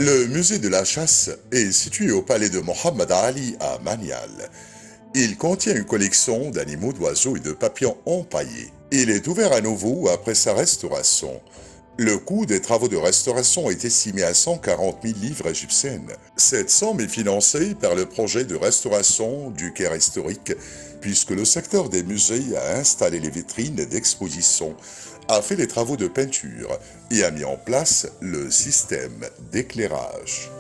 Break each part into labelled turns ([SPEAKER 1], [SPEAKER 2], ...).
[SPEAKER 1] Le musée de la chasse est situé au palais de Mohammed Ali à Manial. Il contient une collection d'animaux, d'oiseaux et de papillons empaillés. Il est ouvert à nouveau après sa restauration. Le coût des travaux de restauration est estimé à 140 000 livres égyptiennes. Cette somme est financée par le projet de restauration du Caire historique, puisque le secteur des musées a installé les vitrines d'exposition, a fait les travaux de peinture et a mis en place le système d'éclairage.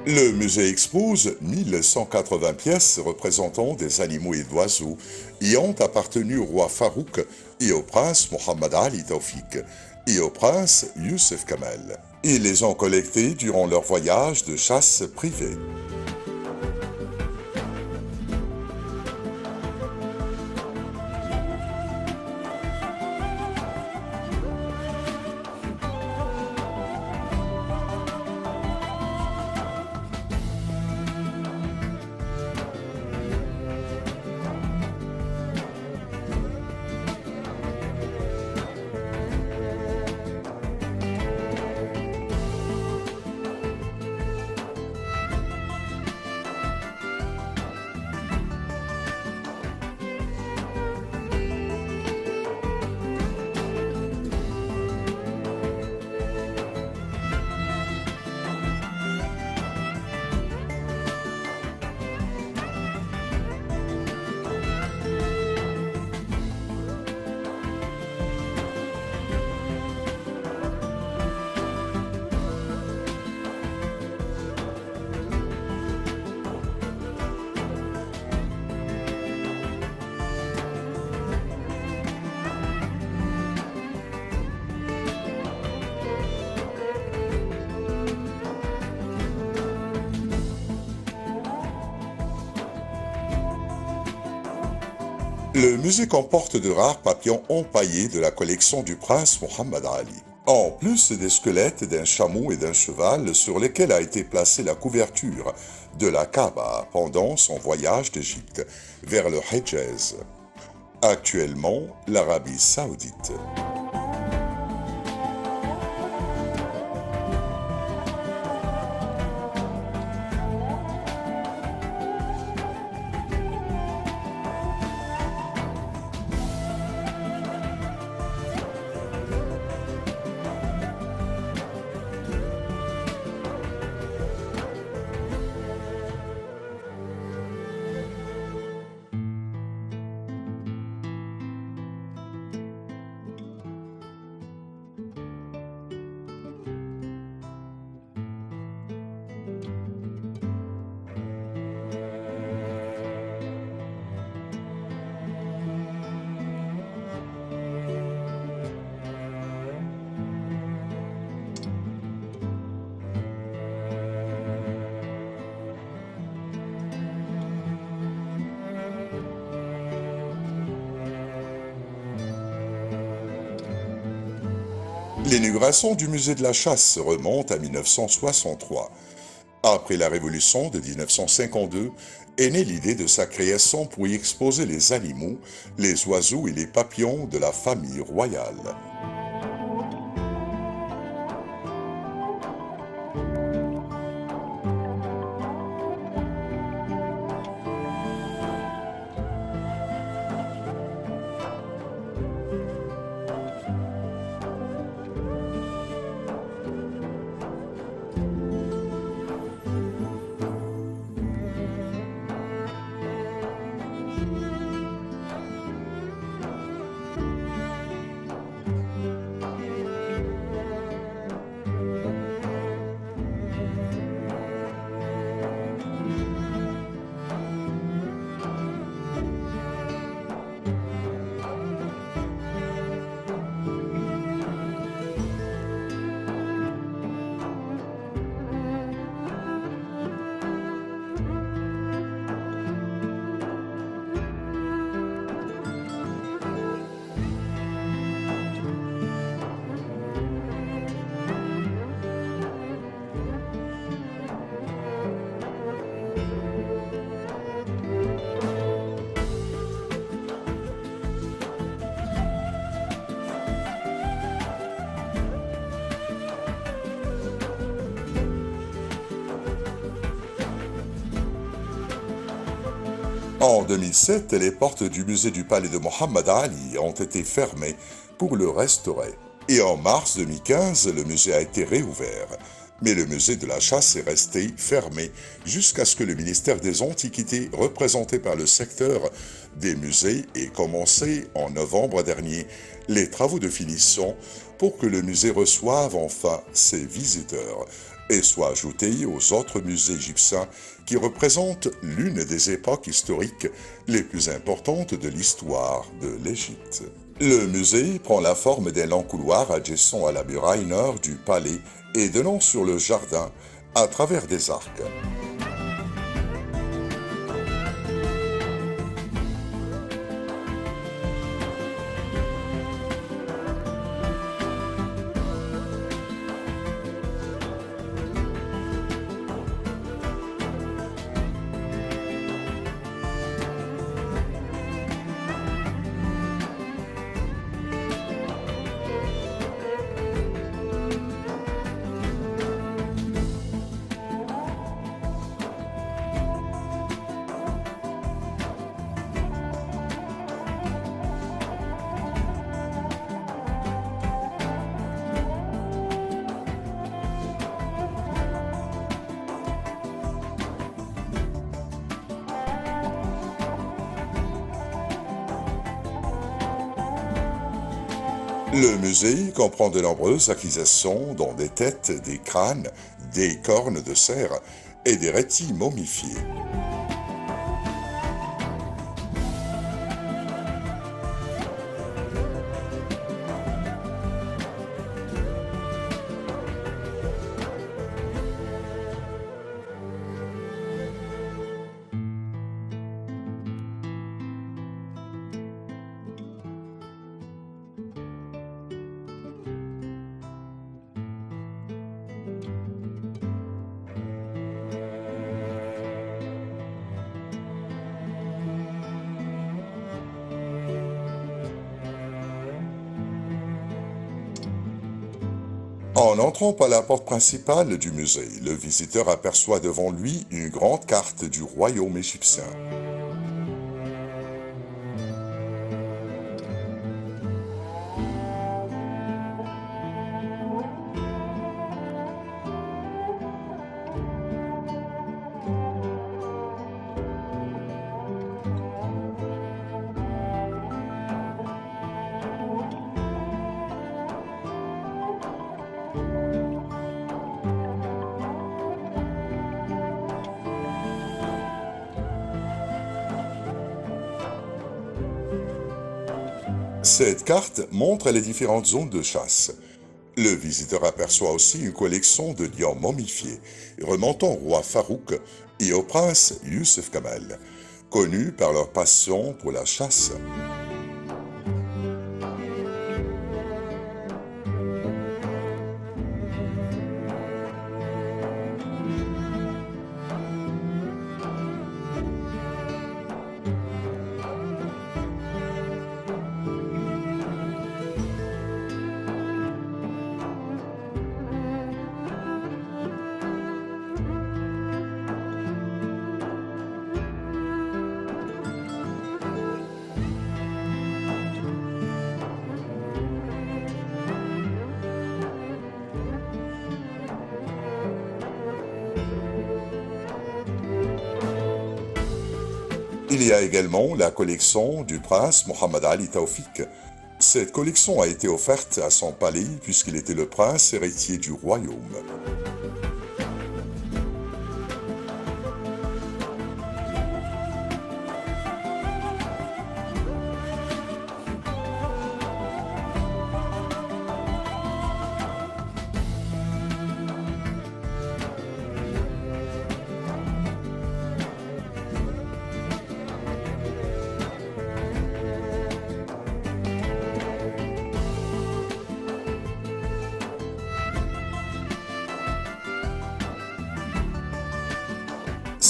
[SPEAKER 1] Le musée expose 1180 pièces représentant des animaux et d'oiseaux ayant appartenu au roi Farouk et au prince Mohammed Ali Taufik et au prince Youssef Kamal. Ils les ont collectés durant leur voyage de chasse privé. Le musée comporte de rares papillons empaillés de la collection du prince Mohammed Ali. En plus des squelettes d'un chameau et d'un cheval sur lesquels a été placée la couverture de la Kaaba pendant son voyage d'Égypte vers le Hejaz, actuellement l'Arabie saoudite. L'inauguration du musée de la chasse remonte à 1963. Après la révolution de 1952, est née l'idée de sa création pour y exposer les animaux, les oiseaux et les papillons de la famille royale. En 2007, les portes du musée du palais de Mohammed Ali ont été fermées pour le restaurer. Et en mars 2015, le musée a été réouvert. Mais le musée de la chasse est resté fermé jusqu'à ce que le ministère des Antiquités, représenté par le secteur des musées, ait commencé en novembre dernier les travaux de finition pour que le musée reçoive enfin ses visiteurs et soit ajouté aux autres musées égyptiens qui représentent l'une des époques historiques les plus importantes de l'histoire de l'Égypte. Le musée prend la forme d'un long couloir adjacent à la muraille nord du palais et donnant sur le jardin à travers des arcs. Le musée comprend de nombreuses acquisitions, dont des têtes, des crânes, des cornes de cerf et des rétils momifiés. En entrant par la porte principale du musée, le visiteur aperçoit devant lui une grande carte du royaume égyptien. Cette carte montre les différentes zones de chasse. Le visiteur aperçoit aussi une collection de lions momifiés, remontant au roi Farouk et au prince Youssef Kamal, connus par leur passion pour la chasse. Il y a également la collection du prince Mohammed Ali Taoufik. Cette collection a été offerte à son palais puisqu'il était le prince héritier du royaume.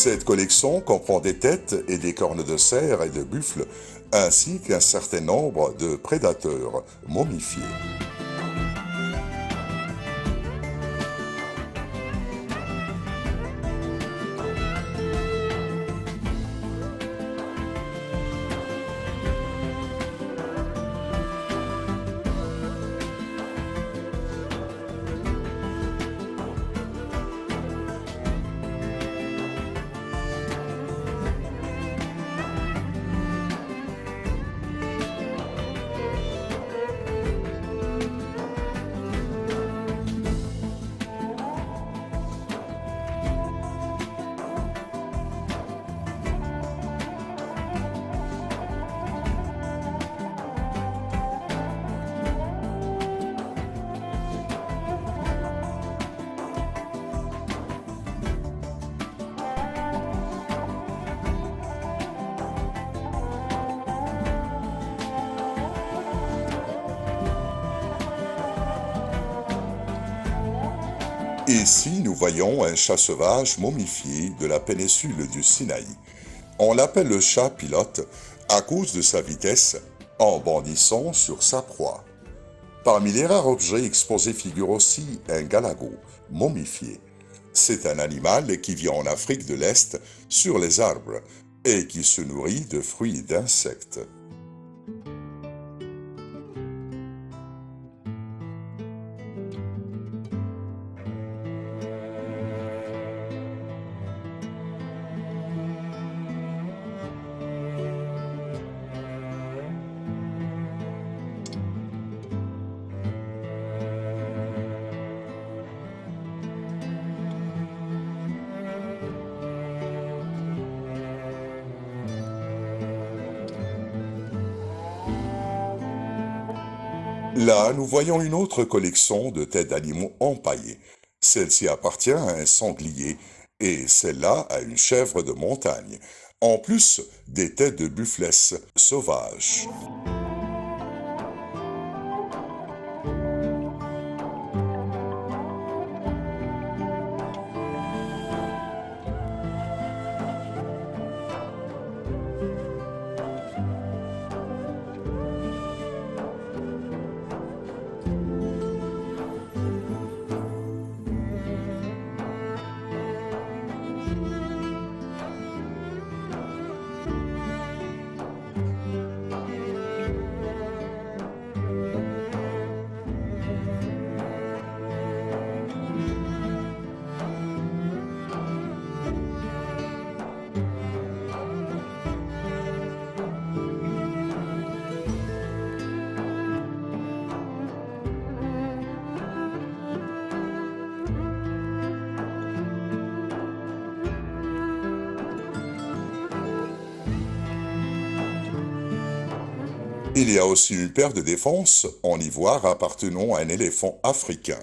[SPEAKER 1] Cette collection comprend des têtes et des cornes de cerf et de buffle, ainsi qu'un certain nombre de prédateurs momifiés. Ici, nous voyons un chat sauvage momifié de la péninsule du Sinaï. On l'appelle le chat pilote à cause de sa vitesse en bondissant sur sa proie. Parmi les rares objets exposés figure aussi un galago momifié. C'est un animal qui vit en Afrique de l'Est sur les arbres et qui se nourrit de fruits et d'insectes. Là, nous voyons une autre collection de têtes d'animaux empaillées. Celle-ci appartient à un sanglier et celle-là à une chèvre de montagne, en plus des têtes de buffles sauvages. Il y a aussi une paire de défenses en ivoire appartenant à un éléphant africain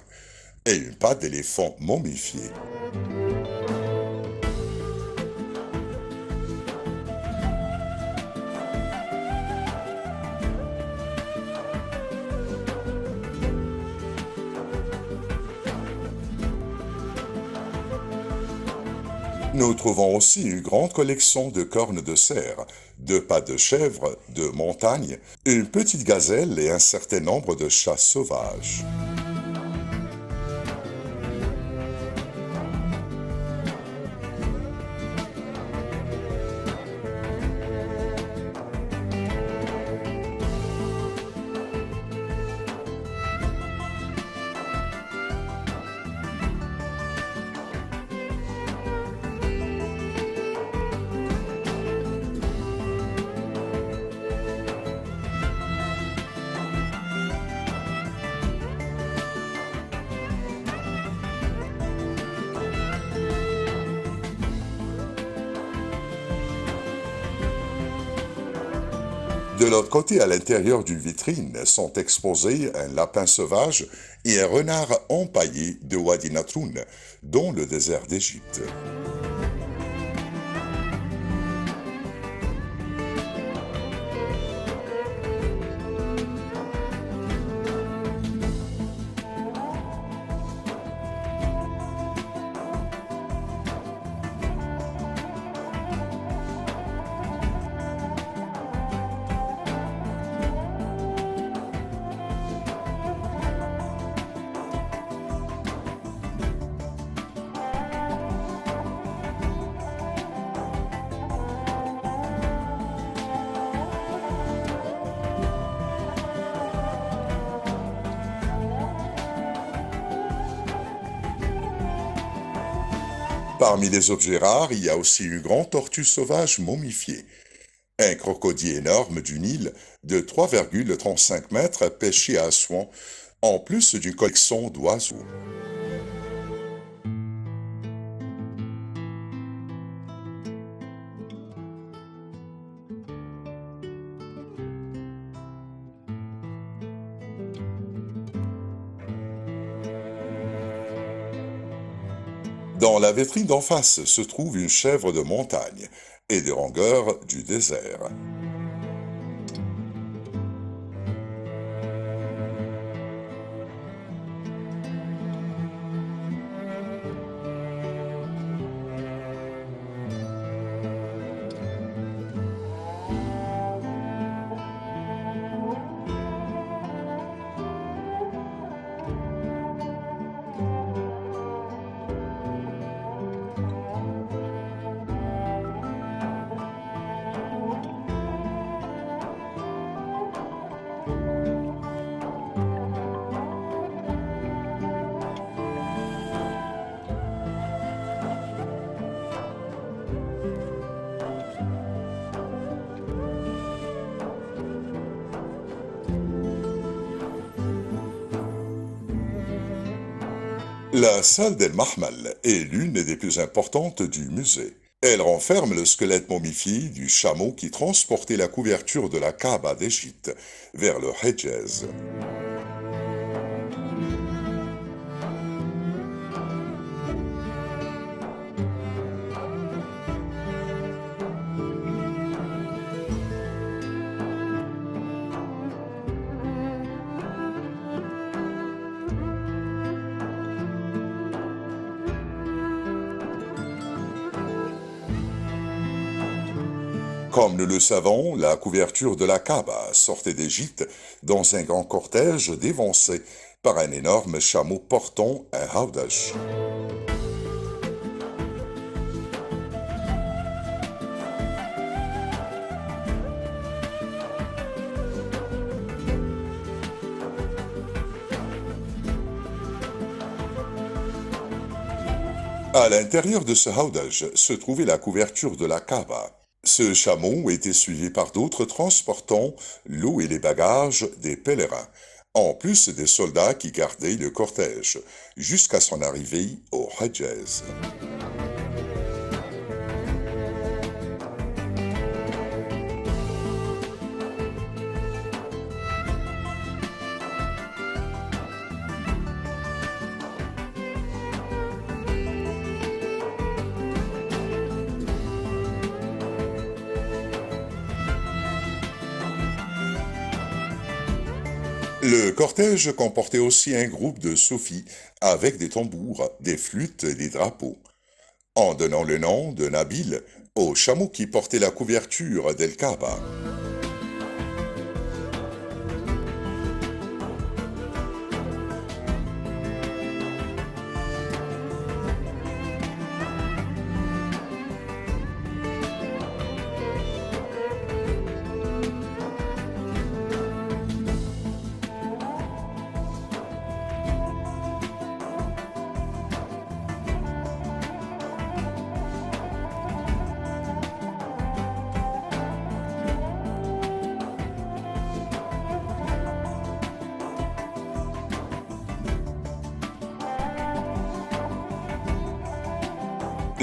[SPEAKER 1] et une patte d'éléphant momifiée. Nous trouvons aussi une grande collection de cornes de cerf, de pattes de chèvre, de montagne, une petite gazelle et un certain nombre de chats sauvages. De l'autre côté, à l'intérieur d'une vitrine, sont exposés un lapin sauvage et un renard empaillé de Wadi Natroun, dans le désert d'Égypte. Parmi les objets rares, il y a aussi une grande tortue sauvage momifiée, un crocodile énorme du Nil de 3,35 mètres pêché à Assouan, en plus d'une collection d'oiseaux. Dans la vitrine d'en face se trouve une chèvre de montagne et des rongeurs du désert. La salle d'El Mahmal est l'une des plus importantes du musée. Elle renferme le squelette momifié du chameau qui transportait la couverture de la Kaaba d'Égypte vers le Hejaz. Comme nous le savons, la couverture de la Kaaba sortait d'Égypte dans un grand cortège dévancé par un énorme chameau portant un hawdash. À l'intérieur de ce hawdash se trouvait la couverture de la Kaaba. Ce chameau était suivi par d'autres transportant l'eau et les bagages des pèlerins, en plus des soldats qui gardaient le cortège, jusqu'à son arrivée au Hejaz. Le cortège comportait aussi un groupe de soufis avec des tambours, des flûtes et des drapeaux, en donnant le nom de Nabil au chameau qui portait la couverture d'El Kaaba.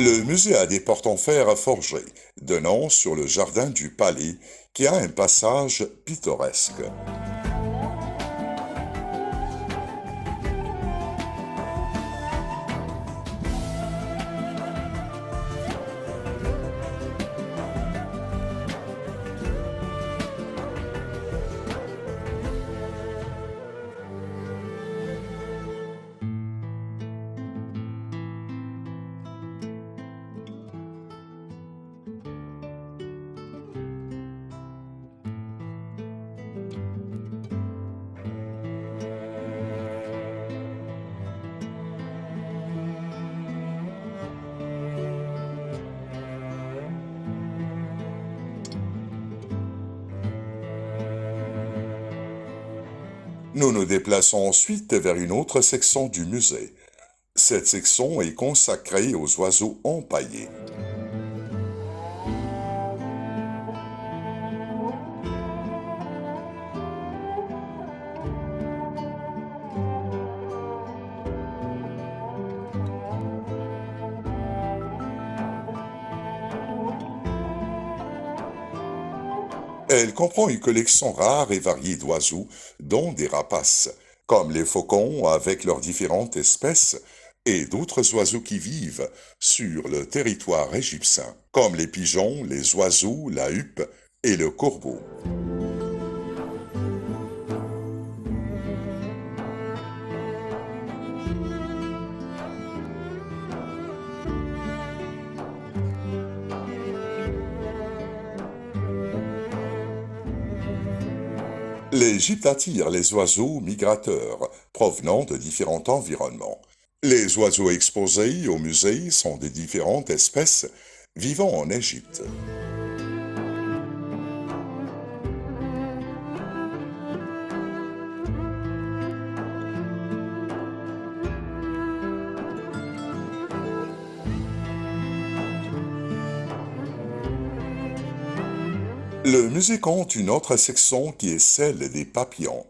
[SPEAKER 1] Le musée a des portes en fer forgées, donnant sur le jardin du palais qui a un passage pittoresque. Nous nous déplaçons ensuite vers une autre section du musée. Cette section est consacrée aux oiseaux empaillés. Elle comprend une collection rare et variée d'oiseaux, dont des rapaces, comme les faucons avec leurs différentes espèces, et d'autres oiseaux qui vivent sur le territoire égyptien, comme les pigeons, les oiseaux, la huppe et le corbeau. L'Égypte attire les oiseaux migrateurs provenant de différents environnements. Les oiseaux exposés au musée sont de différentes espèces vivant en Égypte. Le musée compte une autre section qui est celle des papillons.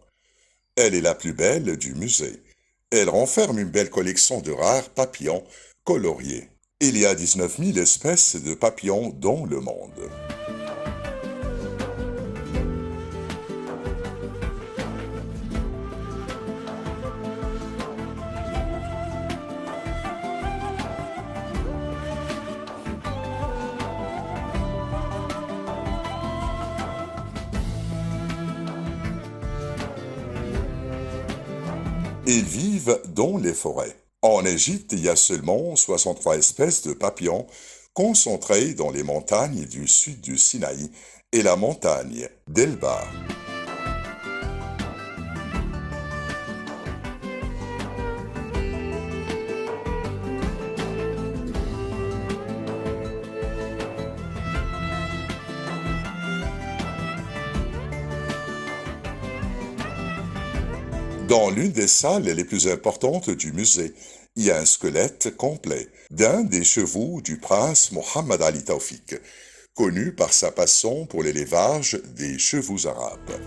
[SPEAKER 1] Elle est la plus belle du musée. Elle renferme une belle collection de rares papillons coloriés. Il y a 19 000 espèces de papillons dans le monde. Ils vivent dans les forêts. En Égypte, il y a seulement 63 espèces de papillons concentrées dans les montagnes du sud du Sinaï et la montagne d'Elba. Dans l'une des salles les plus importantes du musée, il y a un squelette complet d'un des chevaux du prince Mohammed Ali Taoufik, connu par sa passion pour l'élevage des chevaux arabes.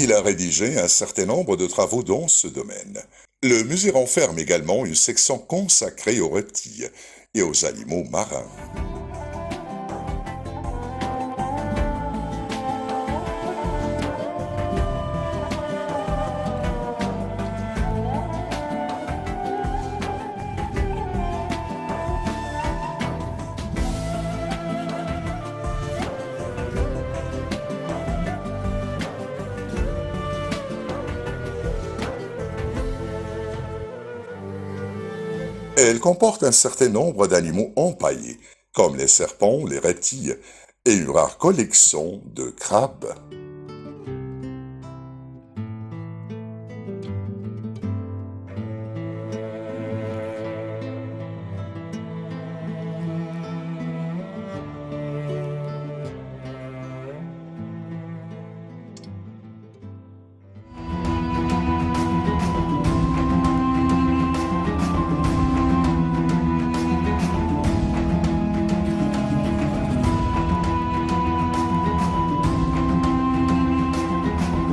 [SPEAKER 1] Il a rédigé un certain nombre de travaux dans ce domaine. Le musée renferme également une section consacrée aux reptiles et aux animaux marins. Elle comporte un certain nombre d'animaux empaillés, comme les serpents, les reptiles, et une rare collection de crabes.